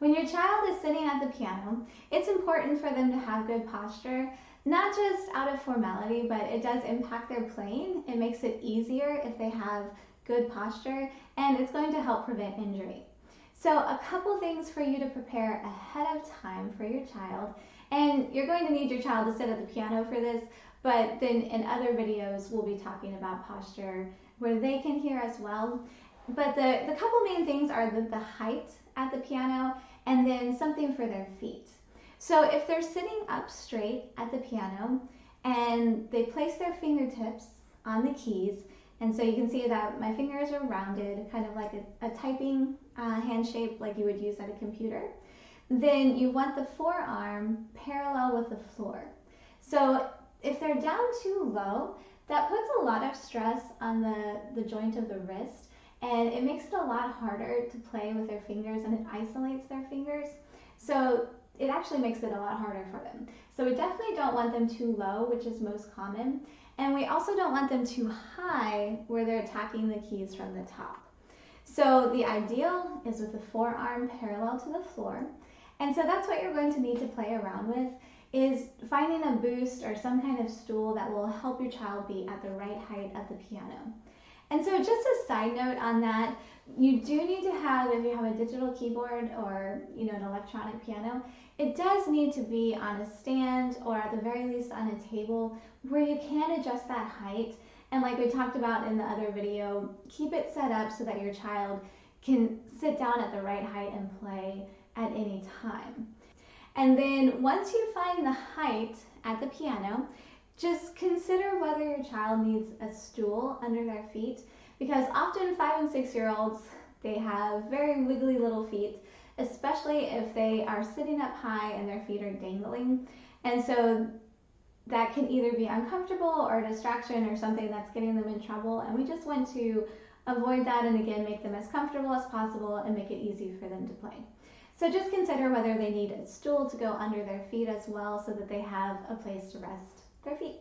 When your child is sitting at the piano, it's important for them to have good posture, not just out of formality, but it does impact their playing. It makes it easier if they have good posture, and it's going to help prevent injury. So a couple things for you to prepare ahead of time for your child, and you're going to need your child to sit at the piano for this, but then in other videos we'll be talking about posture where they can hear as well. But the couple main things are the height at the piano and then something for their feet. So if they're sitting up straight at the piano and they place their fingertips on the keys, and so you can see that my fingers are rounded, kind of like a typing hand shape like you would use at a computer, then you want the forearm parallel with the floor. So if they're down too low, that puts a lot of stress on the joint of the wrist, and it makes it a lot harder to play with their fingers, and it isolates their fingers. So it actually makes it a lot harder for them. So we definitely don't want them too low, which is most common. And we also don't want them too high where they're attacking the keys from the top. So the ideal is with the forearm parallel to the floor. And so that's what you're going to need to play around with, is finding a boost or some kind of stool that will help your child be at the right height at the piano. And so just a side note on that, you do need to have, if you have a digital keyboard or an electronic piano, it does need to be on a stand or at the very least on a table where you can adjust that height. And like we talked about in the other video, keep it set up so that your child can sit down at the right height and play at any time. And then once you find the height at the piano, just consider whether your child needs a stool under their feet, because often 5 and 6 year olds, they have very wiggly little feet, especially if they are sitting up high and their feet are dangling. And so that can either be uncomfortable or a distraction or something that's getting them in trouble. And we just want to avoid that and again make them as comfortable as possible and make it easy for them to play. So just consider whether they need a stool to go under their feet as well so that they have a place to rest their feet.